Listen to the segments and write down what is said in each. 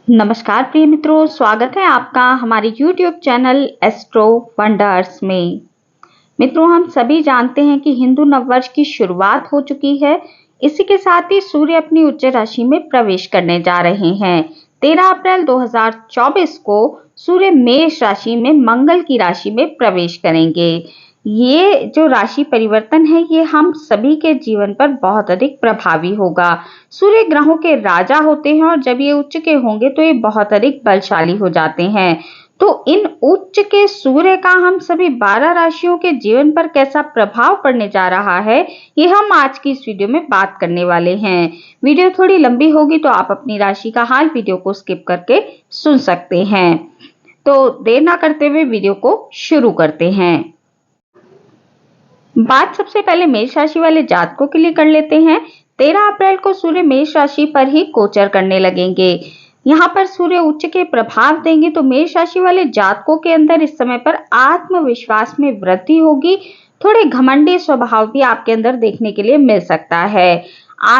नमस्कार प्रिय मित्रों, स्वागत है आपका हमारे YouTube चैनल एस्ट्रो वंडर्स में। मित्रों, हम सभी जानते हैं कि हिंदू नववर्ष की शुरुआत हो चुकी है। इसी के साथ ही सूर्य अपनी उच्च राशि में प्रवेश करने जा रहे हैं। 13 अप्रैल 2024 को सूर्य मेष राशि में मंगल की राशि में प्रवेश करेंगे। ये जो राशि परिवर्तन है, ये हम सभी के जीवन पर बहुत अधिक प्रभावी होगा। सूर्य ग्रहों के राजा होते हैं और जब ये उच्च के होंगे तो ये बहुत अधिक बलशाली हो जाते हैं। तो इन उच्च के सूर्य का हम सभी 12 राशियों के जीवन पर कैसा प्रभाव पड़ने जा रहा है, ये हम आज की इस वीडियो में बात करने वाले हैं। वीडियो थोड़ी लंबी होगी तो आप अपनी राशि का हाल वीडियो को स्किप करके सुन सकते हैं। तो देर ना करते हुए वीडियो को शुरू करते हैं। बात सबसे पहले मेष राशि वाले जातकों के लिए कर लेते हैं। 13 अप्रैल को सूर्य मेष राशि पर ही गोचर करने लगेंगे। यहाँ पर सूर्य उच्च के प्रभाव देंगे तो मेष राशि वाले जातकों के अंदर इस समय पर आत्मविश्वास में वृद्धि होगी। थोड़े घमंडी स्वभाव भी आपके अंदर देखने के लिए मिल सकता है।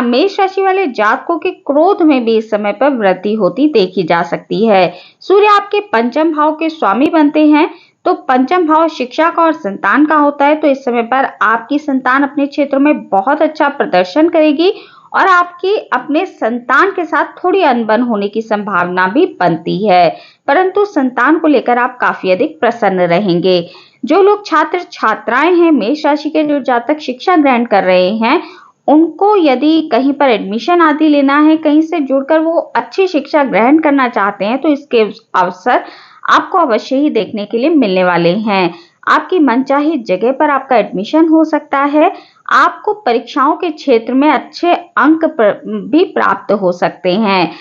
मेष राशि वाले जातकों के क्रोध में भी इस समय पर वृद्धि होती देखी जा सकती है। सूर्य आपके पंचम भाव के स्वामी बनते हैं, तो पंचम भाव शिक्षा का और संतान का होता है। तो इस समय पर आपकी संतान अपने क्षेत्र में बहुत अच्छा प्रदर्शन करेगी और आपकी अपने संतान के साथ थोड़ी अनबन होने की संभावना भी बनती है, परंतु संतान को लेकर आप काफी अधिक प्रसन्न रहेंगे। जो लोग छात्र छात्राएं हैं, मेष राशि के जो जातक शिक्षा ग्रहण कर रहे हैं, उनको यदि कहीं पर एडमिशन आदि लेना है, कहीं से जुड़कर वो अच्छी शिक्षा ग्रहण करना चाहते हैं, तो इसके अवसर आपको अवश्य ही देखने के लिए मिलने वाले हैं। आपकी मनचाही जगह पर आपका एडमिशन हो सकता है। आपको परीक्षाओं के क्षेत्र में अच्छे अंक भी प्राप्त हो सकते हैं।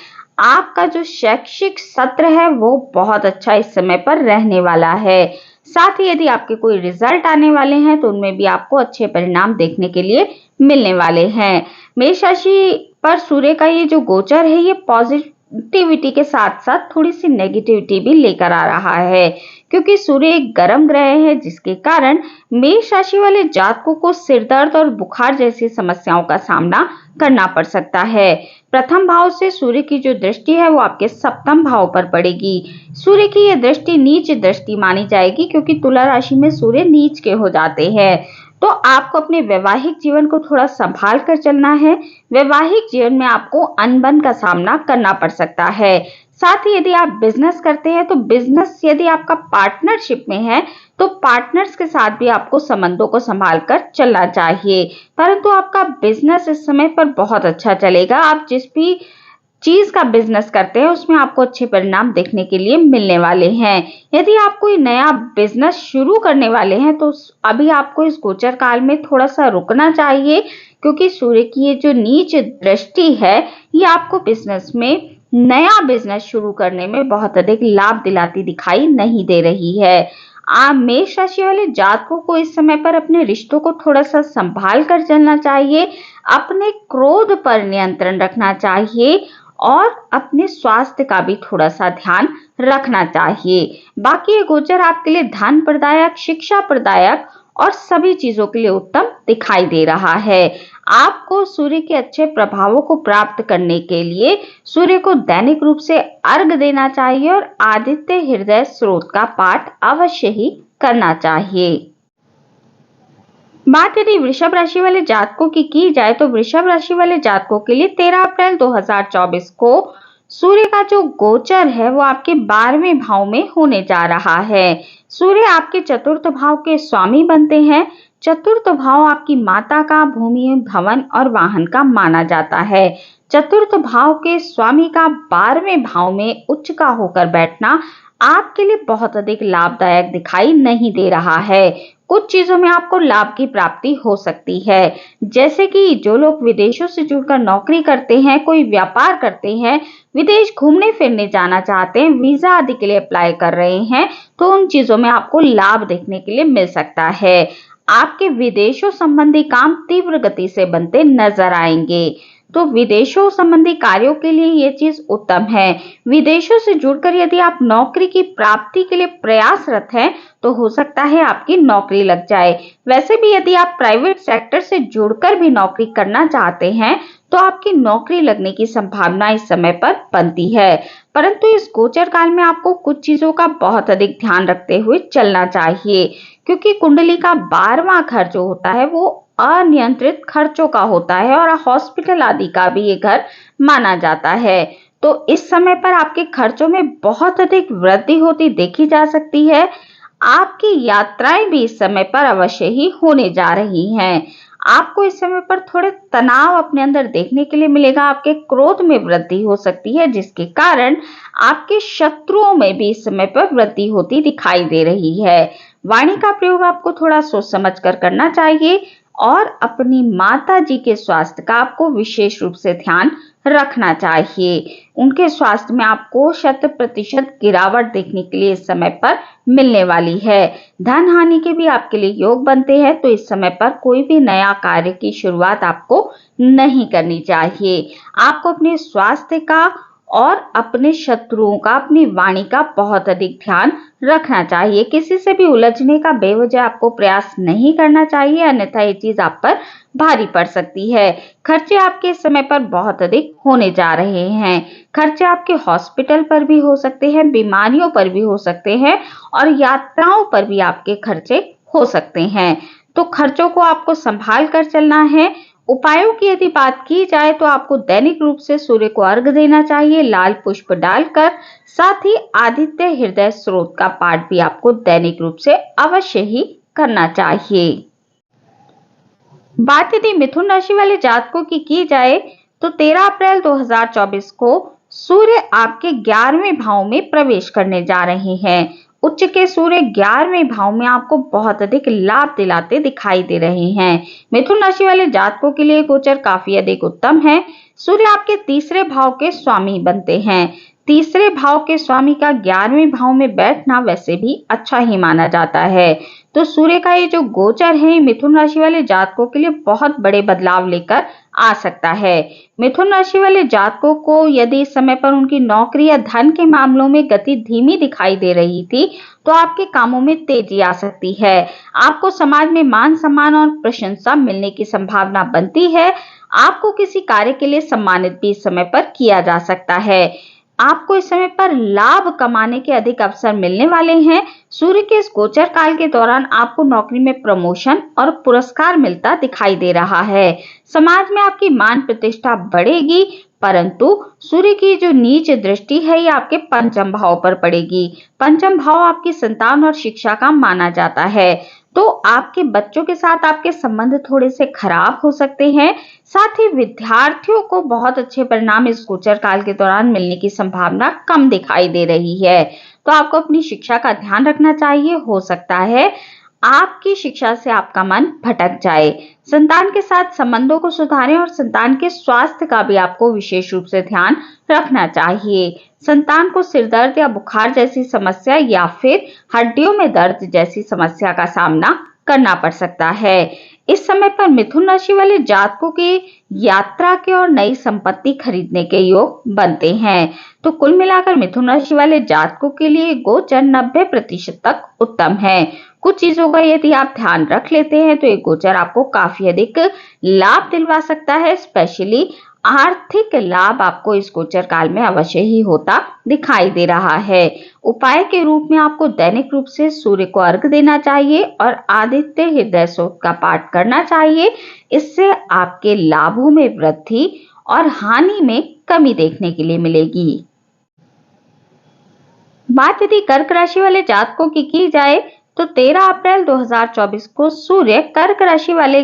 आपका जो शैक्षिक सत्र है वो बहुत अच्छा इस समय पर रहने वाला है। साथ ही यदि आपके कोई रिजल्ट आने वाले हैं तो उनमें भी आपको अच्छे परिणाम देखने के लिए मिलने वाले हैं। मेष राशि पर सूर्य का ये जो गोचर है, ये पॉजिटिविटी के साथ साथ थोड़ी सी नेगेटिविटी भी लेकर आ रहा है, क्योंकि सूर्य एक गर्म ग्रह है, जिसके कारण मेष राशि वाले जातकों को सिरदर्द और बुखार जैसी समस्याओं का सामना करना पड़ सकता है। प्रथम भाव से सूर्य की जो दृष्टि है वो आपके सप्तम भाव पर पड़ेगी। सूर्य की यह दृष्टि नीच दृष्टि मानी जाएगी, क्योंकि तुला राशि में सूर्य नीच के हो जाते हैं। तो आपको अपने वैवाहिक जीवन को थोड़ा संभाल कर चलना है। वैवाहिक जीवन में आपको अनबन का सामना करना पड़ सकता है। साथ ही यदि आप बिजनेस करते हैं तो बिजनेस यदि आपका पार्टनरशिप में है तो पार्टनर्स के साथ भी आपको संबंधों को संभाल कर चलना चाहिए। परंतु आपका बिजनेस इस समय पर बहुत अच्छा चलेगा। आप जिस भी चीज का बिजनेस करते हैं उसमें आपको अच्छे परिणाम देखने के लिए मिलने वाले हैं। यदि आप कोई नया बिजनेस शुरू करने वाले हैं तो अभी आपको इस गोचर काल में थोड़ा सा रुकना चाहिए, क्योंकि सूर्य की ये जो नीच दृष्टि है, ये आपको बिजनेस में नया बिजनेस शुरू करने में बहुत अधिक लाभ दिलाती दिखाई नहीं दे रही है। मेष राशि वाले जातकों को इस समय पर अपने रिश्तों को थोड़ा सा संभाल कर चलना चाहिए। अपने क्रोध पर नियंत्रण रखना चाहिए और अपने स्वास्थ्य का भी थोड़ा सा ध्यान रखना चाहिए। बाकी ये गोचर आपके लिए धन प्रदायक, शिक्षा प्रदायक और सभी चीजों के लिए उत्तम दिखाई दे रहा है। आपको सूर्य के अच्छे प्रभावों को प्राप्त करने के लिए सूर्य को दैनिक रूप से अर्घ देना चाहिए और आदित्य हृदय स्रोत का पाठ अवश्य ही करना चाहिए। बात यदि वृषभ राशि वाले जातकों की जाए तो वृषभ राशि वाले जातकों के लिए 13 अप्रैल 2024 को सूर्य का जो गोचर है वो आपके 12वें भाव में होने जा रहा है। सूर्य आपके चतुर्थ भाव के स्वामी बनते हैं। चतुर्थ भाव आपकी माता का, भूमि, भवन और वाहन का माना जाता है। चतुर्थ भाव के स्वामी का 12वें भाव में उच्च का होकर बैठना आपके लिए बहुत अधिक लाभदायक दिखाई नहीं दे रहा है। कुछ चीजों में आपको लाभ की प्राप्ति हो सकती है, जैसे कि जो लोग विदेशों से जुड़कर नौकरी करते हैं, कोई व्यापार करते हैं, विदेश घूमने फिरने जाना चाहते हैं, वीजा आदि के लिए अप्लाई कर रहे हैं, तो उन चीजों में आपको लाभ देखने के लिए मिल सकता है। आपके विदेशों संबंधी काम तीव्र गति से बनते नजर आएंगे। तो विदेशों संबंधी कार्यों के लिए ये चीज उत्तम है। विदेशों से जुड़कर यदि आप नौकरी की प्राप्ति के लिए प्रयासरत हैं तो हो सकता है आपकी नौकरी लग जाए। वैसे भी यदि आप प्राइवेट सेक्टर से जुड़कर भी नौकरी करना चाहते हैं तो आपकी नौकरी लगने की संभावना इस समय पर बनती है। परंतु इस गोचर काल में आपको कुछ चीजों का बहुत अधिक ध्यान रखते हुए चलना चाहिए, क्योंकि कुंडली का 12वां घर जो होता है वो अनियंत्रित खर्चों का होता है और हॉस्पिटल आदि का भी ये घर माना जाता है। तो इस समय पर आपके खर्चों में बहुत अधिक वृद्धि होती देखी जा सकती है। आपकी यात्राएं भी इस समय पर अवश्य ही होने जा रही हैं। आपको इस समय पर थोड़े तनाव अपने अंदर देखने के लिए मिलेगा। आपके क्रोध में वृद्धि हो सकती है, जिसके कारण आपके शत्रुओं में भी इस समय पर वृद्धि होती दिखाई दे रही है। वाणी का प्रयोग आपको थोड़ा सोच समझ कर करना चाहिए और अपनी माता जी के स्वास्थ्य का आपको विशेष रूप से ध्यान रखना चाहिए। उनके स्वास्थ्य में आपको 100% गिरावट देखने के लिए इस समय पर मिलने वाली है। धन हानि के भी आपके लिए योग बनते हैं, तो इस समय पर कोई भी नया कार्य की शुरुआत आपको नहीं करनी चाहिए। आपको अपने स्वास्थ्य का और अपने शत्रुओं का, अपनी वाणी का बहुत अधिक ध्यान रखना चाहिए। किसी से भी उलझने का बेवजह आपको प्रयास नहीं करना चाहिए, अन्यथा ये चीज आप पर भारी पड़ सकती है। खर्चे आपके इस समय पर बहुत अधिक होने जा रहे हैं। खर्चे आपके हॉस्पिटल पर भी हो सकते हैं, बीमारियों पर भी हो सकते हैं और यात्राओं पर भी आपके खर्चे हो सकते हैं। तो खर्चों को आपको संभाल कर चलना है। उपायों की यदि बात की जाए तो आपको दैनिक रूप से सूर्य को अर्घ्य देना चाहिए लाल पुष्प डालकर। साथ ही आदित्य हृदय स्रोत का पाठ भी आपको दैनिक रूप से अवश्य ही करना चाहिए। बात यदि मिथुन राशि वाले जातकों की जाए तो 13 अप्रैल 2024 को सूर्य आपके 11वें भाव में प्रवेश करने जा रहे हैं। उच्च के सूर्य 11वें भाव में आपको बहुत अधिक लाभ दिलाते दिखाई दे रहे हैं। मिथुन राशि वाले जातकों के लिए गोचर काफी अधिक उत्तम है। सूर्य आपके तीसरे भाव के स्वामी बनते हैं। तीसरे भाव के स्वामी का 11वें भाव में बैठना वैसे भी अच्छा ही माना जाता है। तो सूर्य का ये जो गोचर है मिथुन राशि वाले जातकों के लिए बहुत बड़े बदलाव लेकर आ सकता है। मिथुन राशि वाले जातकों को यदि इस समय पर उनकी नौकरी या धन के मामलों में गति धीमी दिखाई दे रही थी तो आपके कामों में तेजी आ सकती है। आपको समाज में मान सम्मान और प्रशंसा मिलने की संभावना बनती है। आपको किसी कार्य के लिए सम्मानित भी इस समय पर किया जा सकता है। आपको इस समय पर लाभ कमाने के अधिक अवसर मिलने वाले हैं। सूर्य के इस गोचर काल के दौरान आपको नौकरी में प्रमोशन और पुरस्कार मिलता दिखाई दे रहा है। समाज में आपकी मान प्रतिष्ठा बढ़ेगी, परंतु सूर्य की जो नीच दृष्टि है ये आपके पंचम भाव पर पड़ेगी। पंचम भाव आपकी संतान और शिक्षा का माना जाता है, तो आपके बच्चों के साथ आपके संबंध थोड़े से खराब हो सकते हैं। साथ ही विद्यार्थियों को बहुत अच्छे परिणाम इस गोचर काल के दौरान मिलने की संभावना कम दिखाई दे रही है। तो आपको अपनी शिक्षा का ध्यान रखना चाहिए। हो सकता है आपकी शिक्षा से आपका मन भटक जाए। संतान के साथ संबंधों को सुधारें और संतान के स्वास्थ्य का भी आपको विशेष रूप से ध्यान रखना चाहिए। संतान को सिरदर्द या बुखार जैसी समस्या या फिर हड्डियों में दर्द जैसी समस्या का सामना करना पड़ सकता है। इस समय पर मिथुन राशि वाले जातकों के यात्रा के और नई संपत्ति खरीदने के योग बनते हैं। तो कुल मिलाकर मिथुन राशि वाले जातकों के लिए गोचर 90% तक उत्तम है। कुछ चीजों का यदि आप ध्यान रख लेते हैं तो ये गोचर आपको काफी अधिक लाभ दिलवा सकता है। स्पेशली आर्थिक लाभ आपको इस गोचर काल में अवश्य ही होता दिखाई दे रहा है। उपाय के रूप में आपको दैनिक रूप से सूर्य को अर्घ्य देना चाहिए और आदित्य हृदय स्तोत्र का पाठ करना चाहिए। इससे आपके लाभों में वृद्धि और हानि में कमी देखने के लिए मिलेगी। बात यदि कर्क राशि वाले जातकों की जाए तो 13 अप्रैल 2024 को सूर्य कर्क राशि वाले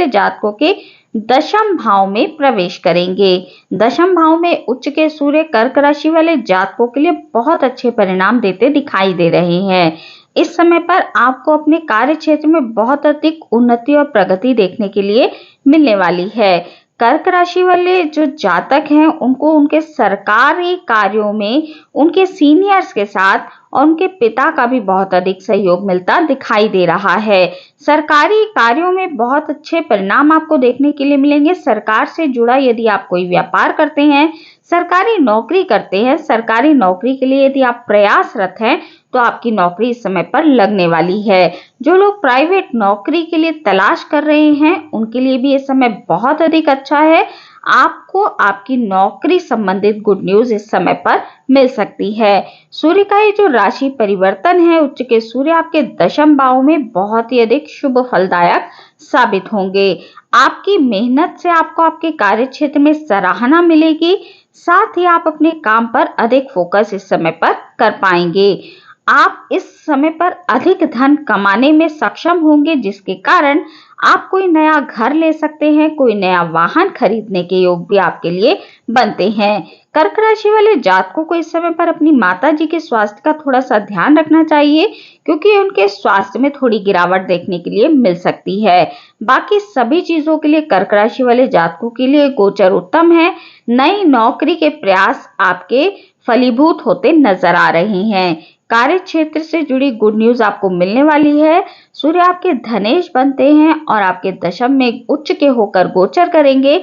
जातकों के दशम भाव में प्रवेश करेंगे। दशम भाव में उच्च के सूर्य कर्क राशि वाले जातकों के लिए बहुत अच्छे परिणाम देते दिखाई दे रहे हैं। इस समय पर आपको अपने कार्य क्षेत्र में बहुत अधिक उन्नति और प्रगति देखने के लिए मिलने वाली है। कर्क राशि वाले जो जातक हैं उनको उनके सरकारी कार्यों में उनके सीनियर्स के साथ और उनके पिता का भी बहुत अधिक सहयोग मिलता दिखाई दे रहा है। सरकारी कार्यों में बहुत अच्छे परिणाम आपको देखने के लिए मिलेंगे। सरकार से जुड़ा यदि आप कोई व्यापार करते हैं, सरकारी नौकरी करते हैं, सरकारी नौकरी के लिए यदि आप प्रयासरत हैं तो आपकी नौकरी इस समय पर लगने वाली है। जो लोग प्राइवेट नौकरी के लिए तलाश कर रहे हैं उनके लिए भी ये समय बहुत अधिक अच्छा है। आपको आपकी नौकरी संबंधित गुड न्यूज इस समय पर मिल सकती है। सूर्य का ये जो राशि परिवर्तन है, उच्च के सूर्य आपके दशम भाव में बहुत ही अधिक शुभ फलदायक साबित होंगे। आपकी मेहनत से आपको आपके कार्य क्षेत्र में सराहना मिलेगी, साथ ही आप अपने काम पर अधिक फोकस इस समय पर कर पाएंगे। आप इस समय पर अधिक धन कमाने में सक्षम होंगे, जिसके कारण आप कोई नया घर ले सकते हैं, कोई नया वाहन खरीदने के योग भी आपके लिए बनते हैं। कर्क राशि वाले जातकों को इस समय पर अपनी माता जी के स्वास्थ्य का थोड़ा सा ध्यान रखना चाहिए, क्योंकि उनके स्वास्थ्य में थोड़ी गिरावट देखने के लिए मिल सकती है। बाकी सभी चीजों के लिए कर्क राशि वाले जातकों के लिए गोचर उत्तम है। नई नौकरी के प्रयास आपके फलीभूत होते नजर आ रहे हैं। कार्य क्षेत्र से जुड़ी गुड न्यूज आपको मिलने वाली है। सूर्य आपके धनेश बनते हैं और आपके दशम में उच्च के होकर गोचर करेंगे,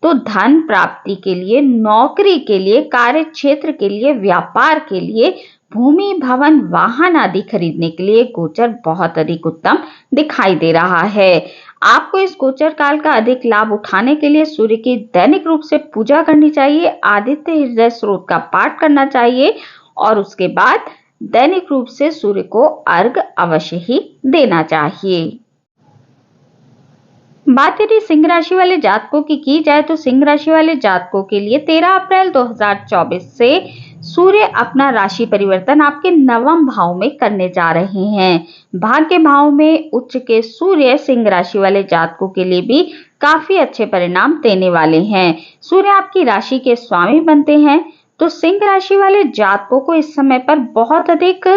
तो धन प्राप्ति के लिए, नौकरी के लिए, कार्य क्षेत्र के लिए, व्यापार के लिए, भूमि, भवन, वाहन आदि खरीदने के लिए गोचर बहुत अधिक उत्तम दिखाई दे रहा है। आपको इस गोचर काल का अधिक लाभ उठाने के लिए सूर्य की दैनिक रूप से पूजा करनी चाहिए, आदित्य हृदय स्रोत का पाठ करना चाहिए और उसके बाद दैनिक रूप से सूर्य को अर्घ अवश्य ही देना चाहिए। बात यदि सिंह राशि वाले जातकों की जाए तो सिंह राशि वाले जातकों के लिए 13 अप्रैल 2024 से सूर्य अपना राशि परिवर्तन आपके नवम भाव में करने जा रहे हैं। भाग्य भाव में उच्च के सूर्य सिंह राशि वाले जातकों के लिए भी काफी अच्छे परिणाम देने वाले हैं। सूर्य आपकी राशि के स्वामी बनते हैं, तो सिंह राशि वाले जातकों को इस समय पर बहुत अधिक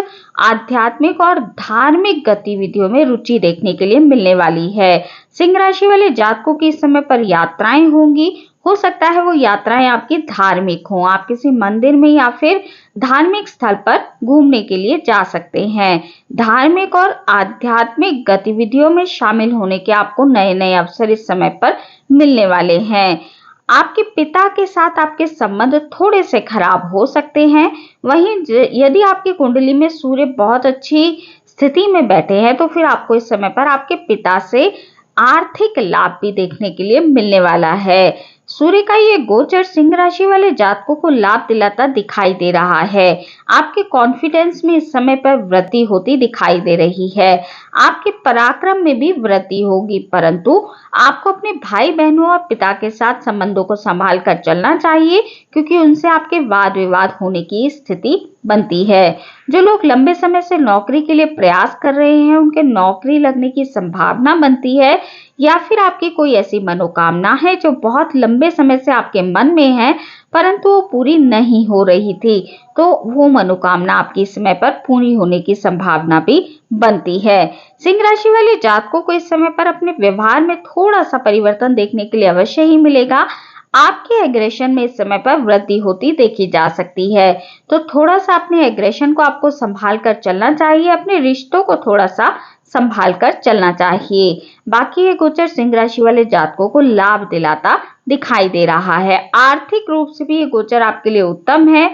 आध्यात्मिक और धार्मिक गतिविधियों में रुचि देखने के लिए मिलने वाली है। सिंह राशि वाले जातकों की इस समय पर यात्राएं होंगी। हो सकता है वो यात्राएं आपकी धार्मिक हों, आप किसी मंदिर में या फिर धार्मिक स्थल पर घूमने के लिए जा सकते हैं। धार्मिक और आध्यात्मिक गतिविधियों में शामिल होने के आपको नए नए अवसर इस समय पर मिलने वाले हैं। आपके पिता के साथ आपके संबंध थोड़े से खराब हो सकते हैं। वहीं यदि आपकी कुंडली में सूर्य बहुत अच्छी स्थिति में बैठे हैं तो फिर आपको इस समय पर आपके पिता से आर्थिक लाभ भी देखने के लिए मिलने वाला है। सूर्य का ये गोचर सिंह राशि वाले जातकों को लाभ दिलाता दिखाई दे रहा है। आपके कॉन्फिडेंस में इस समय पर वृद्धि होती दिखाई दे रही है। आपके पराक्रम में भी वृद्धि होगी, परंतु आपको अपने भाई बहनों और पिता के साथ संबंधों को संभाल कर चलना चाहिए, क्योंकि उनसे आपके वाद विवाद होने की स्थिति बनती है। जो लोग लंबे समय से नौकरी के लिए प्रयास कर रहे हैं उनके नौकरी लगने की संभावना बनती है, या फिर आपकी कोई ऐसी मनोकामना है जो बहुत लंबे समय से आपके मन में है परंतु वो पूरी नहीं हो रही थी, तो वो मनोकामना आपकी इस समय पर पूरी होने की संभावना भी बनती है। सिंह राशि वाले जातकों को इस समय पर अपने व्यवहार में थोड़ा सा परिवर्तन देखने के लिए अवश्य ही मिलेगा। आपके एग्रेशन में इस समय पर वृद्धि होती देखी जा सकती है, तो थोड़ा सा अपने एग्रेशन को आपको संभाल कर चलना चाहिए, अपने रिश्तों को थोड़ा सा संभाल कर चलना चाहिए। बाकी ये गोचर सिंह राशि वाले जातकों को लाभ दिलाता दिखाई दे रहा है। आर्थिक रूप से भी ये गोचर आपके लिए उत्तम है,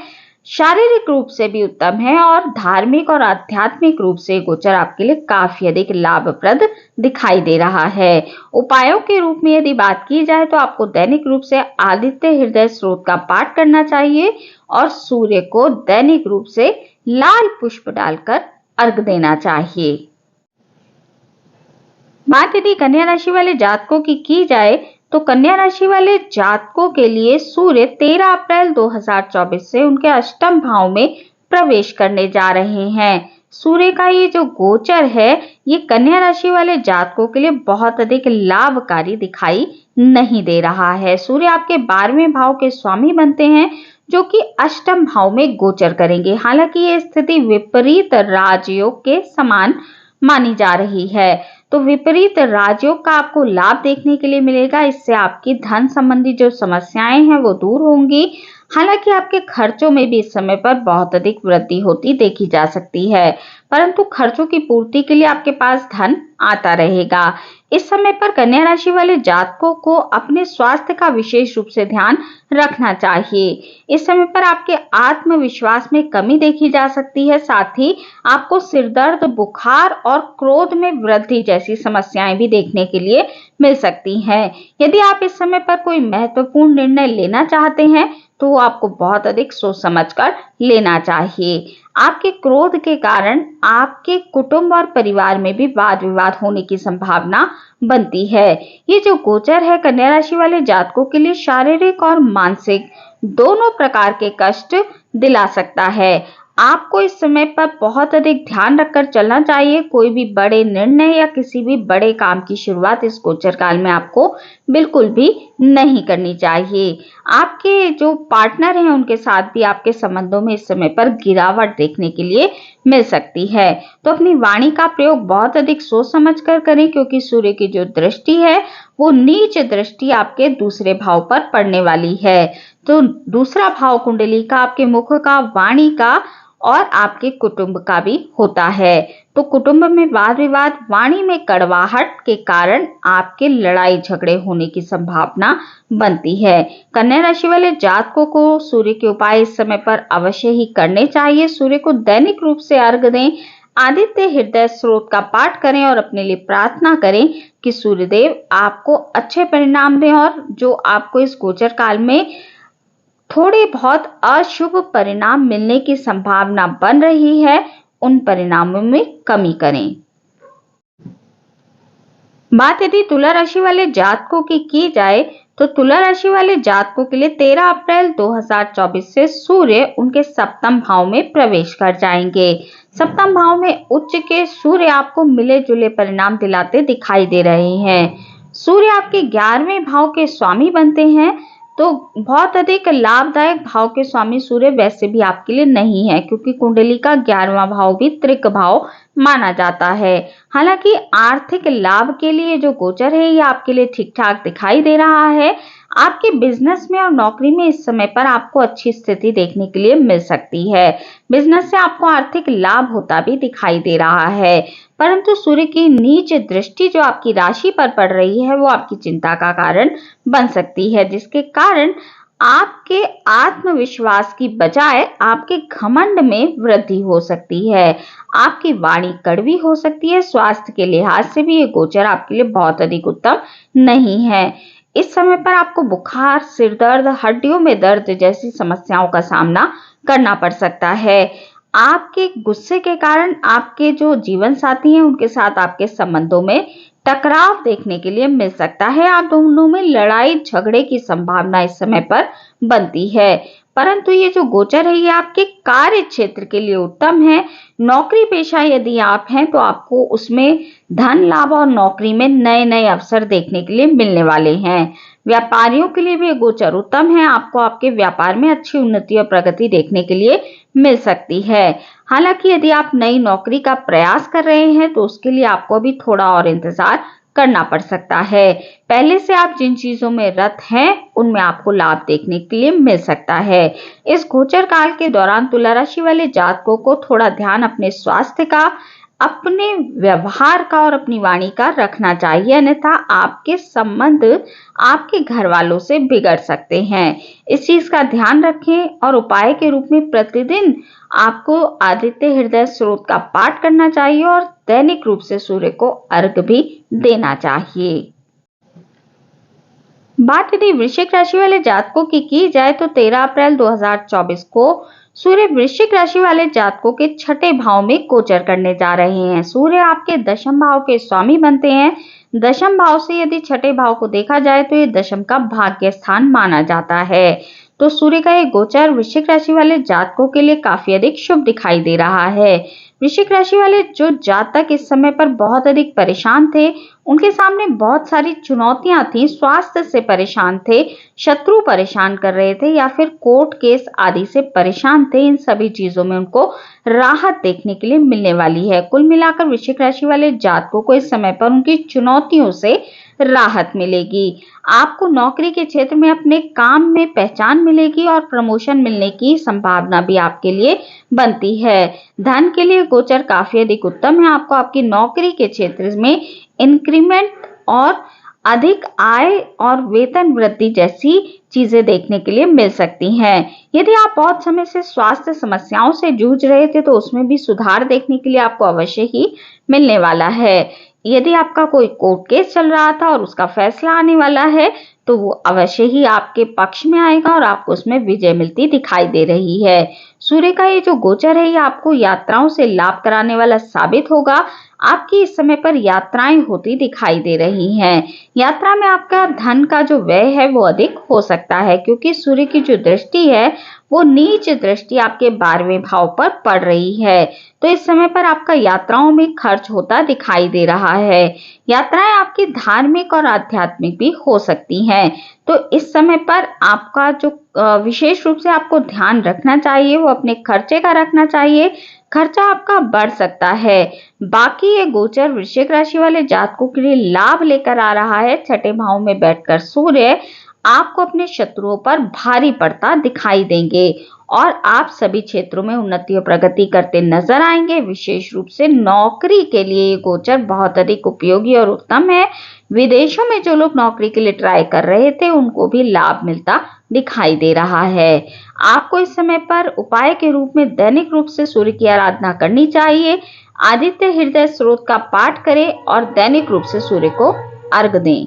शारीरिक रूप से भी उत्तम है और धार्मिक और आध्यात्मिक रूप से गोचर आपके लिए काफी अधिक लाभप्रद दिखाई दे रहा है। उपायों के रूप में यदि बात की जाए तो आपको दैनिक रूप से आदित्य हृदय स्रोत का पाठ करना चाहिए और सूर्य को दैनिक रूप से लाल पुष्प डालकर अर्घ देना चाहिए। बात यदि कन्या राशि वाले जातकों की जाए तो कन्या राशि वाले जातकों के लिए सूर्य 13 अप्रैल 2024 से उनके अष्टम भाव में प्रवेश करने जा रहे हैं। सूर्य का ये जो गोचर है ये कन्या राशि वाले जातकों के लिए बहुत अधिक लाभकारी दिखाई नहीं दे रहा है। सूर्य आपके 12वें भाव के स्वामी बनते हैं जो कि अष्टम भाव में गोचर करेंगे। हालांकि ये स्थिति विपरीत राजयोग के समान मानी जा रही है। तो विपरीत राजयोग का आपको लाभ देखने के लिए मिलेगा। इससे आपकी धन संबंधी जो समस्याएं हैं वो दूर होंगी। हालांकि आपके खर्चों में भी इस समय पर बहुत अधिक वृद्धि होती देखी जा सकती है, परंतु खर्चों की पूर्ति के लिए आपके पास धन आता रहेगा। इस समय पर कन्या राशि वाले जातकों को अपने स्वास्थ्य का विशेष रूप से ध्यान रखना चाहिए। इस समय पर आपके आत्मविश्वास में कमी देखी जा सकती है। साथ ही आपको सिरदर्द, बुखार और क्रोध में वृद्धि जैसी समस्याएं भी देखने के लिए मिल सकती हैं। यदि आप इस समय पर कोई महत्वपूर्ण निर्णय लेना चाहते हैं तो वो आपको बहुत अधिक सोच समझकर लेना चाहिए। आपके क्रोध के कारण आपके कुटुंब और परिवार में भी वाद विवाद होने की संभावना बनती है। ये जो गोचर है कन्या राशि वाले जातकों के लिए शारीरिक और मानसिक दोनों प्रकार के कष्ट दिला सकता है। आपको इस समय पर बहुत अधिक ध्यान रखकर चलना चाहिए। कोई भी बड़े निर्णय या किसी भी बड़े काम की शुरुआत इस गोचर काल में आपको बिल्कुल भी नहीं करनी चाहिए। आपके जो पार्टनर हैं उनके साथ भी आपके संबंधों में इस समय पर गिरावट देखने के लिए मिल सकती है। तो अपनी वाणी का प्रयोग बहुत अधिक सोच समझ कर करें, क्योंकि सूर्य की जो दृष्टि है वो नीच दृष्टि आपके दूसरे भाव पर पड़ने वाली है। तो दूसरा भाव कुंडली का आपके मुख का, वाणी का और आपके कुटुंब का भी होता है। तो कुटुंब में वाद विवाद, वाणी में कड़वाहट के कारण आपके लड़ाई झगड़े होने की संभावना बनती है। कन्या राशि वाले जातकों को सूर्य के उपाय इस समय पर अवश्य ही करने चाहिए। सूर्य को दैनिक रूप से अर्घ दें, आदित्य हृदय स्रोत का पाठ करें और अपने लिए प्रार्थना करें कि सूर्यदेव आपको अच्छे परिणाम दें और जो आपको इस गोचर काल में थोड़े बहुत अशुभ परिणाम मिलने की संभावना बन रही है उन परिणामों में कमी करें। बात यदि तुला राशि वाले जातकों की जाए तो तुला राशि वाले जातकों के लिए 13 अप्रैल 2024 से सूर्य उनके सप्तम भाव में प्रवेश कर जाएंगे। सप्तम भाव में उच्च के सूर्य आपको मिले जुले परिणाम दिलाते दिखाई दे रहे हैं। सूर्य आपके 11वें भाव के स्वामी बनते हैं, तो बहुत अधिक लाभदायक भाव के स्वामी सूर्य वैसे भी आपके लिए नहीं है, क्योंकि कुंडली का 11वां भाव भी त्रिक भाव माना जाता है। हालांकि आर्थिक लाभ के लिए जो गोचर है ये आपके लिए ठीक ठाक दिखाई दे रहा है। आपके बिजनेस में और नौकरी में इस समय पर आपको अच्छी स्थिति देखने के लिए मिल सकती है। बिजनेस से आपको आर्थिक लाभ होता भी दिखाई दे रहा है, परंतु सूर्य की नीच दृष्टि जो आपकी राशि पर पड़ रही है वो आपकी चिंता का कारण बन सकती है, जिसके कारण आपके आत्मविश्वास की बजाय आपके घमंड में वृद्धि हो सकती है। आपकी वाणी कड़वी हो सकती है। स्वास्थ्य के लिहाज से भी ये गोचर आपके लिए बहुत अधिक उत्तम नहीं है। इस समय पर आपको बुखार, सिरदर्द, हड्डियों में दर्द जैसी समस्याओं का सामना करना पड़ सकता है। आपके गुस्से के कारण आपके जो जीवन साथी हैं उनके साथ आपके संबंधों में टकराव देखने के लिए मिल सकता है। आप दोनों में लड़ाई झगड़े की संभावना इस समय पर बनती है, परंतु ये जो गोचर है ये आपके कार्य क्षेत्र के लिए उत्तम है। नौकरी पेशा यदि आप हैं तो आपको उसमें धन लाभ और नौकरी में नए नए अवसर देखने के लिए मिलने वाले हैं। व्यापारियों के लिए भी गोचर उत्तम है। आपको आपके व्यापार में अच्छी उन्नति और प्रगति देखने के लिए मिल सकती है। हालांकि यदि आप नई नौकरी का प्रयास कर रहे हैं तो उसके लिए आपको अभी थोड़ा और इंतजार करना पड़ सकता है। पहले से आप जिन चीजों में रत हैं उनमें आपको लाभ देखने के लिए मिल सकता है। इस गोचर काल के दौरान तुला राशि वाले जातकों को थोड़ा ध्यान अपने स्वास्थ्य का, अपने व्यवहार का और अपनी वाणी का रखना चाहिए, अन्यथा आपके संबंध आपके घर वालों से बिगड़ सकते हैं। इस चीज का ध्यान रखें और उपाय के रूप में प्रतिदिन आपको आदित्य हृदय स्रोत का पाठ करना चाहिए और दैनिक रूप से सूर्य को अर्घ भी देना चाहिए। बात यदि वृश्चिक राशि वाले जातकों की जाए तो 13 अप्रैल 2024 को सूर्य वृश्चिक राशि वाले जातकों के छठे भाव में गोचर करने जा रहे हैं। सूर्य आपके दशम भाव के स्वामी बनते हैं। दशम भाव से यदि छठे भाव को देखा जाए तो ये दशम का भाग्य स्थान माना जाता है। तो सूर्य का ये गोचर वृश्चिक राशि वाले जातकों के लिए काफी अधिक शुभ दिखाई दे रहा है। वृश्चिक राशि वाले जो जातक इस समय पर बहुत अधिक परेशान थे, उनके सामने बहुत सारी चुनौतियां थी, स्वास्थ्य से परेशान थे, शत्रु परेशान कर रहे थे या फिर कोर्ट केस आदि से परेशान थे, इन सभी चीजों में उनको राहत देखने के लिए मिलने वाली है। कुल मिलाकर वृश्चिक राशि वाले जातकों को इस समय पर उनकी चुनौतियों से राहत मिलेगी। आपको नौकरी के क्षेत्र में अपने काम में पहचान मिलेगी और प्रमोशन मिलने की संभावना भी आपके लिए बनती है। धन के लिए गोचर काफी अधिक उत्तम है। आपको आपकी नौकरी के क्षेत्र में इंक्रीमेंट और अधिक आय और वेतन वृद्धि जैसी चीजें देखने के लिए मिल सकती हैं। यदि आप बहुत समय से स्वास्थ्य समस्याओं से जूझ रहे थे तो उसमें भी सुधार देखने के लिए आपको अवश्य ही मिलने वाला है। यदि आपका कोई कोर्ट केस चल रहा था और उसका फैसला आने वाला है तो वो अवश्य ही आपके पक्ष में आएगा और आपको उसमें विजय मिलती दिखाई दे रही है। सूर्य का ये जो गोचर है ये आपको यात्राओं से लाभ कराने वाला साबित होगा। आपकी इस समय पर यात्राएं होती दिखाई दे रही हैं। यात्रा में आपका धन का जो व्यय है वो अधिक हो सकता है क्योंकि सूर्य की जो दृष्टि है वो नीच दृष्टि आपके 12वें भाव पर पड़ रही है। तो इस समय पर आपका यात्राओं में खर्च होता दिखाई दे रहा है। यात्राएं आपकी धार्मिक और आध्यात्मिक भी हो सकती हैं। तो इस समय पर आपका जो विशेष रूप से आपको ध्यान रखना चाहिए वो अपने खर्चे का रखना चाहिए। खर्चा आपका बढ़ सकता है। बाकी ये गोचर वृश्चिक राशि वाले जातकों के लिए लाभ लेकर आ रहा है। छठे भाव में बैठकर सूर्य आपको अपने शत्रुओं पर भारी पड़ता दिखाई देंगे और आप सभी क्षेत्रों में उन्नति और प्रगति करते नजर आएंगे। विशेष रूप से नौकरी के लिए ये गोचर बहुत अधिक उपयोगी और उत्तम है। विदेशों में जो लोग नौकरी के लिए ट्राई कर रहे थे उनको भी लाभ मिलता दिखाई दे रहा है। आपको इस समय पर उपाय के रूप में दैनिक रूप से सूर्य की आराधना करनी चाहिए। आदित्य हृदय स्रोत का पाठ करें और दैनिक रूप से सूर्य को अर्घ्य दें।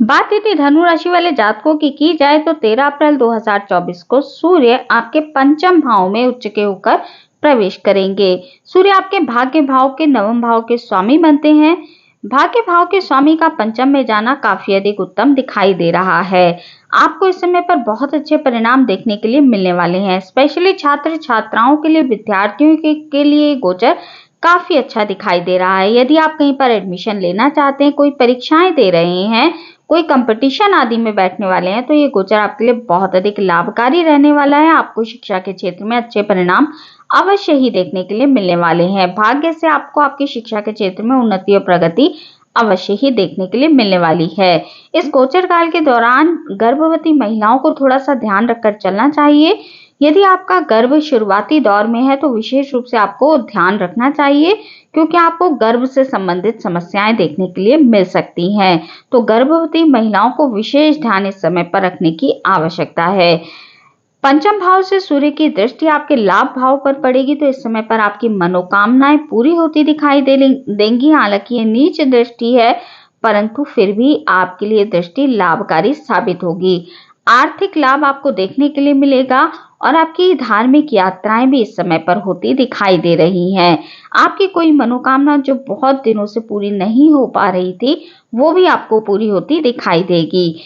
बात यदि धनु राशि वाले जातकों की जाए तो 13 अप्रैल 2024 को सूर्य आपके पंचम भाव में उच्च के होकर प्रवेश करेंगे। सूर्य आपके भाग्य भाव के नवम भाव के स्वामी बनते हैं। भाग्य भाव के स्वामी का पंचम में जाना काफी अधिक उत्तम दिखाई दे रहा है। आपको इस समय पर बहुत अच्छे परिणाम देखने के लिए मिलने वाले हैं। स्पेशली छात्र छात्राओं के लिए, विद्यार्थियों के लिए गोचर काफी अच्छा दिखाई दे रहा है। यदि आप कहीं पर एडमिशन लेना चाहते हैं, कोई परीक्षाएं दे रहे हैं, कोई कंपटीशन आदि में बैठने वाले हैं तो ये गोचर आपके लिए बहुत अधिक लाभकारी रहने वाला है। आपको शिक्षा के क्षेत्र में अच्छे परिणाम अवश्य ही देखने के लिए मिलने वाले हैं। भाग्य से आपको आपकी शिक्षा के क्षेत्र में उन्नति और प्रगति अवश्य ही देखने के लिए मिलने वाली है। इस गोचर काल के दौरान गर्भवती महिलाओं को थोड़ा सा ध्यान रखकर चलना चाहिए। यदि आपका गर्भ शुरुआती दौर में है तो विशेष रूप से आपको ध्यान रखना चाहिए क्योंकि आपको गर्भ से संबंधित समस्याएं देखने के लिए मिल सकती हैं। तो गर्भवती महिलाओं को विशेष ध्यान इस समय पर रखने की आवश्यकता है। पंचम भाव से सूर्य की दृष्टि आपके लाभ भाव पर पड़ेगी तो इस समय पर आपकी मनोकामनाएं पूरी होती दिखाई देंगी। हालांकि ये नीच दृष्टि है परंतु फिर भी आपके लिए दृष्टि लाभकारी साबित होगी। आर्थिक लाभ आपको देखने के लिए मिलेगा और आपकी धार्मिक यात्राएं भी इस समय पर होती दिखाई दे रही हैं। आपकी कोई मनोकामना जो बहुत दिनों से पूरी नहीं हो पा रही थी वो भी आपको पूरी होती दिखाई देगी।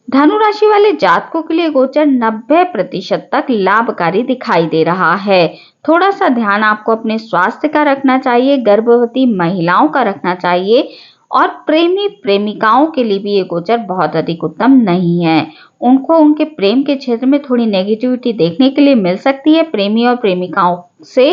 धनु राशि वाले जातकों के लिए गोचर 90% तक लाभकारी दिखाई दे रहा है। थोड़ा सा ध्यान आपको अपने स्वास्थ्य का रखना चाहिए, गर्भवती महिलाओं का रखना चाहिए और प्रेमी प्रेमिकाओं के लिए भी ये गोचर बहुत अधिक उत्तम नहीं है। उनको उनके प्रेम के क्षेत्र में थोड़ी नेगेटिविटी देखने के लिए मिल सकती है। प्रेमी और प्रेमिकाओं से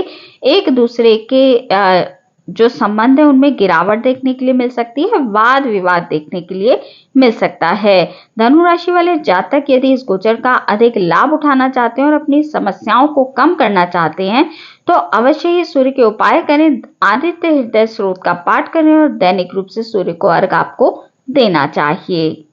एक दूसरे के जो संबंध है उनमें गिरावट देखने के लिए मिल सकती है। वाद विवाद देखने के लिए मिल सकता है। धनु राशि वाले जातक यदि इस गोचर का अधिक लाभ उठाना चाहते हैं और अपनी समस्याओं को कम करना चाहते हैं तो अवश्य ही सूर्य के उपाय करें। आदित्य हृदय स्रोत का पाठ करें और दैनिक रूप से सूर्य को अर्घ्य आपको देना चाहिए।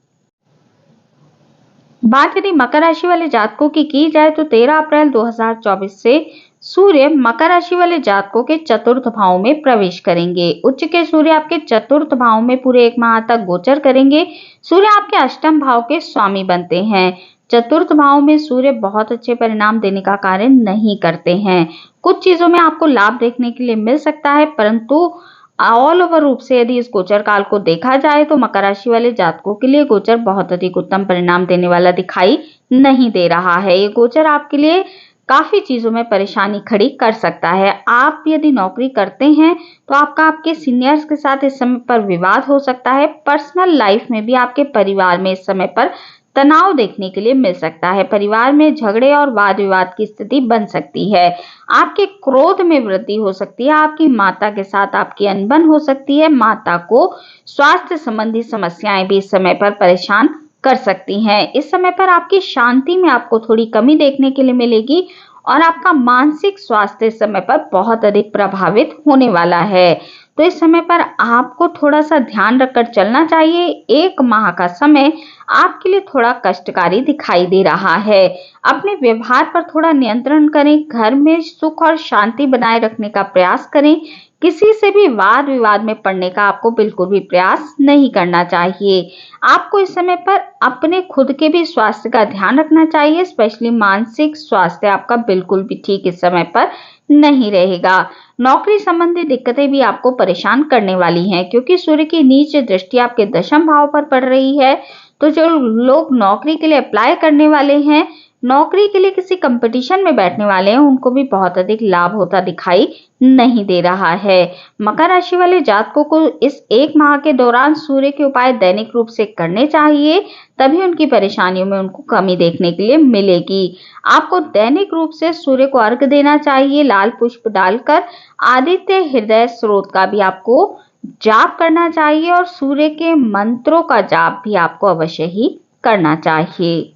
बात यदि मकर राशि वाले जातकों की जाए तो 13 अप्रैल 2024 से सूर्य मकर राशि वाले जातकों के चतुर्थ भाव में प्रवेश करेंगे। उच्च के सूर्य आपके चतुर्थ भाव में पूरे 1 माह तक गोचर करेंगे। सूर्य आपके अष्टम भाव के स्वामी बनते हैं। चतुर्थ भाव में सूर्य बहुत अच्छे परिणाम देने का कार्य नहीं करते हैं। कुछ चीजों में आपको लाभ देखने के लिए मिल सकता है परंतु ऑल ओवर रूप से यदि इस गोचर काल को देखा जाए तो मकर राशि वाले जातकों के लिए गोचर बहुत अधिक उत्तम परिणाम देने वाला दिखाई नहीं दे रहा है। ये गोचर आपके लिए काफी चीजों में परेशानी खड़ी कर सकता है। आप यदि नौकरी करते हैं तो आपका आपके सीनियर्स के साथ इस समय पर विवाद हो सकता है। पर्सनल लाइफ में भी आपके परिवार में इस समय पर तनाव देखने के लिए मिल सकता है। परिवार में झगड़े और वाद विवाद की स्थिति बन सकती है। आपके क्रोध में वृद्धि हो सकती है। आपकी माता के साथ आपकी अनबन हो सकती है। माता को स्वास्थ्य संबंधी समस्याएं भी इस समय पर परेशान कर सकती हैं। इस समय पर आपकी शांति में आपको थोड़ी कमी देखने के लिए मिलेगी और आपका मानसिक स्वास्थ्य इस समय पर बहुत अधिक प्रभावित होने वाला है। तो इस समय पर आपको थोड़ा सा ध्यान रखकर चलना चाहिए। 1 माह का समय आपके लिए थोड़ा कष्टकारी दिखाई दे रहा है। अपने व्यवहार पर थोड़ा नियंत्रण करें। घर में सुख और शांति बनाए रखने का प्रयास करें। किसी से भी वाद विवाद में पड़ने का आपको बिल्कुल भी प्रयास नहीं करना चाहिए। आपको इस समय पर अपने खुद के भी स्वास्थ्य का ध्यान रखना चाहिए। स्पेशली मानसिक स्वास्थ्य आपका बिल्कुल भी ठीक इस समय पर नहीं रहेगा। नौकरी संबंधी दिक्कतें भी आपको परेशान करने वाली हैं, क्योंकि सूर्य की नीच दृष्टि आपके दशम भाव पर पड़ रही है। तो जो लोग नौकरी के लिए अप्लाई करने वाले हैं, नौकरी के लिए किसी कंपटीशन में बैठने वाले हैं, उनको भी बहुत अधिक लाभ होता दिखाई नहीं दे रहा है। मकर राशि वाले जातकों को इस 1 माह के दौरान सूर्य के उपाय दैनिक रूप से करने चाहिए, तभी उनकी परेशानियों में उनको कमी देखने के लिए मिलेगी। आपको दैनिक रूप से सूर्य को अर्घ देना चाहिए, लाल पुष्प डालकर। आदित्य हृदय स्रोत का भी आपको जाप करना चाहिए और सूर्य के मंत्रों का जाप भी आपको अवश्य ही करना चाहिए।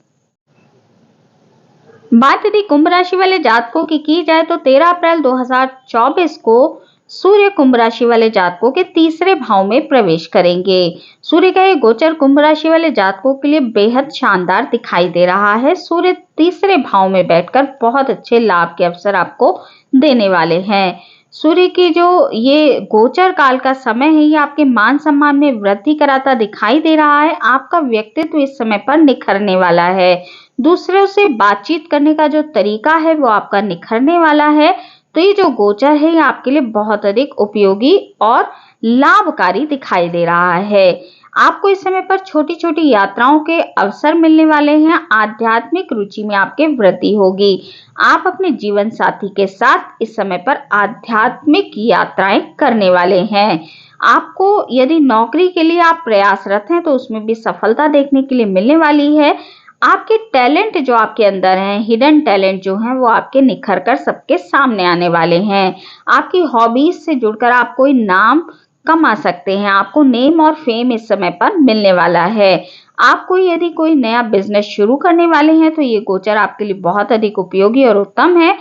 बात यदि कुंभ राशि वाले जातकों की जाए तो 13 अप्रैल 2024 को सूर्य कुंभ राशि वाले जातकों के तीसरे भाव में प्रवेश करेंगे। सूर्य का ये गोचर कुंभ राशि वाले जातकों के लिए बेहद शानदार दिखाई दे रहा है। सूर्य तीसरे भाव में बैठकर बहुत अच्छे लाभ के अवसर आपको देने वाले हैं। सूर्य की जो ये गोचर काल का समय है, ये आपके मान सम्मान में वृद्धि कराता दिखाई दे रहा है। आपका व्यक्तित्व इस समय पर निखरने वाला है। दूसरों से बातचीत करने का जो तरीका है वो आपका निखरने वाला है। तो ये जो गोचर है, ये आपके लिए बहुत अधिक उपयोगी और लाभकारी दिखाई दे रहा है। आपको इस समय पर छोटी छोटी यात्राओं के अवसर मिलने वाले हैं। आध्यात्मिक रुचि में आपके वृद्धि होगी। आप अपने जीवन साथी के साथ इस समय पर आध्यात्मिक यात्राएं करने वाले हैं। आपको यदि नौकरी के लिए आप प्रयासरत हैं तो उसमें भी सफलता देखने के लिए मिलने वाली है। आपके टैलेंट जो आपके अंदर हैं, हिडन टैलेंट जो हैं, वो आपके निखर कर सबके सामने आने वाले हैं। आपकी हॉबीज से जुड़कर आप कोई नाम कमा सकते हैं। आपको नेम और फेम इस समय पर मिलने वाला है। आपको यदि कोई नया बिजनेस शुरू करने वाले हैं तो ये गोचर आपके लिए बहुत अधिक उपयोगी और उत्तम है।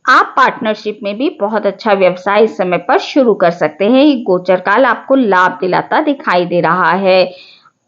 आप पार्टनरशिप में भी बहुत अच्छा व्यवसाय इस समय पर शुरू कर सकते हैं। ये गोचर काल आपको लाभ दिलाता दिखाई दे रहा है।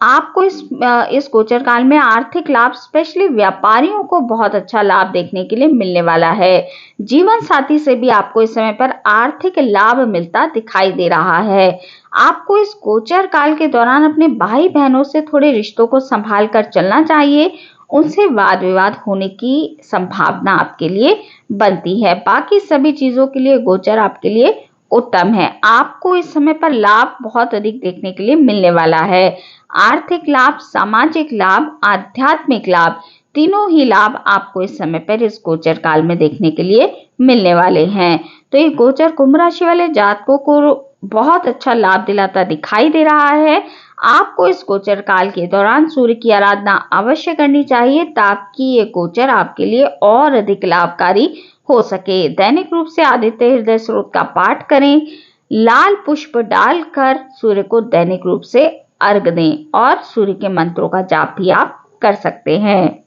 आपको इस गोचर काल में आर्थिक लाभ, स्पेशली व्यापारियों को बहुत अच्छा लाभ देखने के लिए मिलने वाला है। जीवन साथी से भी आपको इस समय पर आर्थिक लाभ मिलता दिखाई दे रहा है। आपको इस गोचर काल के दौरान अपने भाई बहनों से थोड़े रिश्तों को संभाल कर चलना चाहिए। उनसे वाद विवाद होने की संभावना आपके लिए बनती है। बाकी सभी चीजों के लिए गोचर आपके लिए उत्तम है। आपको इस समय पर लाभ बहुत अधिक देखने के लिए मिलने वाला है। आर्थिक लाभ, सामाजिक लाभ, आध्यात्मिक लाभ, तीनों ही लाभ आपको इस समय पर इस गोचर काल में देखने के लिए मिलने वाले हैं। तो ये गोचर कुंभ राशि वाले जातकों को बहुत अच्छा लाभ दिलाता दिखाई दे रहा है। आपको इस गोचर काल के दौरान सूर्य की आराधना अवश्य करनी चाहिए, ताकि ये गोचर आपके लिए और अधिक लाभकारी हो सके। दैनिक रूप से आदित्य हृदय स्रोत का पाठ करें। लाल पुष्प डालकर सूर्य को दैनिक रूप से अर्घ दें और सूर्य के मंत्रों का जाप भी आप कर सकते हैं।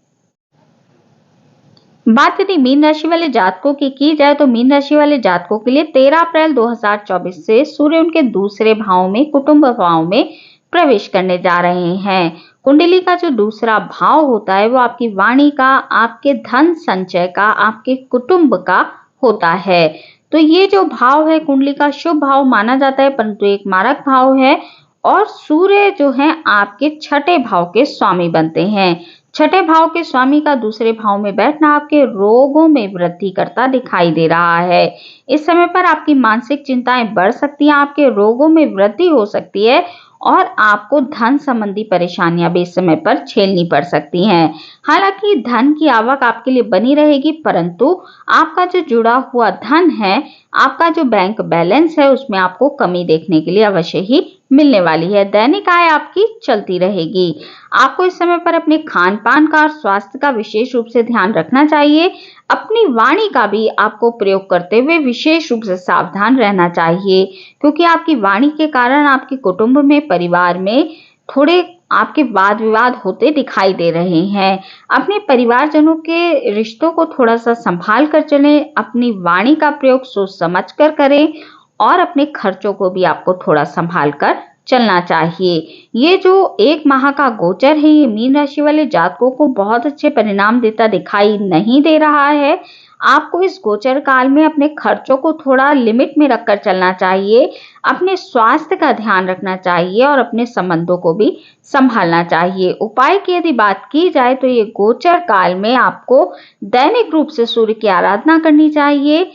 बात यदि मीन राशि वाले जातकों की जाए तो मीन राशि वाले जातकों के लिए 13 अप्रैल 2024 से सूर्य उनके दूसरे भाव में, कुटुंब भाव में प्रवेश करने जा रहे हैं। कुंडली का जो दूसरा भाव होता है वो आपकी वाणी का, आपके धन संचय का, आपके कुटुंब का होता है। तो ये जो भाव है कुंडली का शुभ भाव माना जाता है, परंतु एक मारक भाव है। और सूर्य जो है आपके छठे भाव के स्वामी बनते हैं। छठे भाव के स्वामी का दूसरे भाव में बैठना आपके रोगों में वृद्धि करता दिखाई दे रहा है। इस समय पर आपकी मानसिक चिंताएं बढ़ सकती हैं, आपके रोगों में वृद्धि हो सकती है और आपको धन संबंधी परेशानियां भी इस समय पर झेलनी पड़ सकती हैं। हालांकि धन की आवक आपके लिए बनी रहेगी, परंतु आपका जो जुड़ा हुआ धन है, आपका जो बैंक बैलेंस है, उसमें आपको कमी देखने के लिए अवश्य ही मिलने वाली है। दैनिक आय आपकी चलती रहेगी। आपको इस समय पर अपने खान पान का और स्वास्थ्य का विशेष रूप से ध्यान रखना चाहिए। अपनी वाणी का भी आपको प्रयोग करते हुए विशेष रूप से सावधान रहना चाहिए, क्योंकि आपकी वाणी के कारण आपके कुटुंब में, परिवार में थोड़े आपके वाद विवाद होते दिखाई दे रहे हैं। अपने परिवारजनों के रिश्तों को थोड़ा सा संभाल कर चलें, अपनी वाणी का प्रयोग सोच समझ कर करें और अपने खर्चों को भी आपको थोड़ा संभाल कर चलना चाहिए। ये जो 1 माह का गोचर है, ये मीन राशि वाले जातकों को बहुत अच्छे परिणाम देता दिखाई नहीं दे रहा है। आपको इस गोचर काल में अपने खर्चों को थोड़ा लिमिट में रखकर चलना चाहिए, अपने स्वास्थ्य का ध्यान रखना चाहिए और अपने संबंधों को भी संभालना चाहिए। उपाय की यदि बात की जाए तो ये गोचर काल में आपको दैनिक रूप से सूर्य की आराधना करनी चाहिए,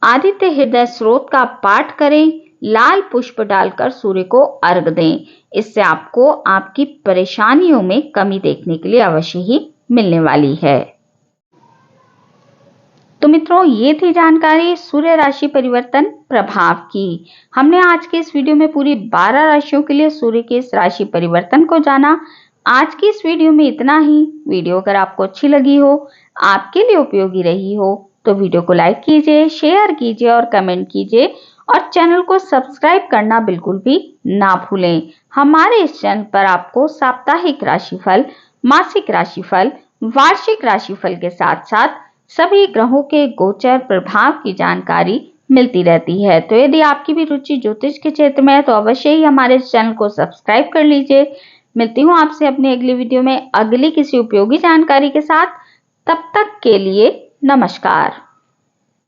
आदित्य हृदय स्रोत का पाठ करें, लाल पुष्प डालकर सूर्य को अर्घ दें। इससे आपको आपकी परेशानियों में कमी देखने के लिए अवश्य ही मिलने वाली है। तो मित्रों, ये थी जानकारी सूर्य राशि परिवर्तन प्रभाव की। हमने आज के इस वीडियो में पूरी 12 राशियों के लिए सूर्य के इस राशि परिवर्तन को जाना। आज की इस वीडियो में इतना ही। वीडियो अगर आपको अच्छी लगी हो, आपके लिए उपयोगी रही हो, तो वीडियो को लाइक कीजिए, शेयर कीजिए और कमेंट कीजिए और चैनल को सब्सक्राइब करना बिल्कुल भी ना भूलें। हमारे इस चैनल पर आपको साप्ताहिक राशिफल, मासिक राशिफल, वार्षिक राशिफल के साथ साथ सभी ग्रहों के गोचर प्रभाव की जानकारी मिलती रहती है। तो यदि आपकी भी रुचि ज्योतिष के क्षेत्र में है तो अवश्य ही हमारे इस चैनल को सब्सक्राइब कर लीजिए। मिलती हूँ आपसे अपने अगली वीडियो में अगली किसी उपयोगी जानकारी के साथ। तब तक के लिए नमस्कार।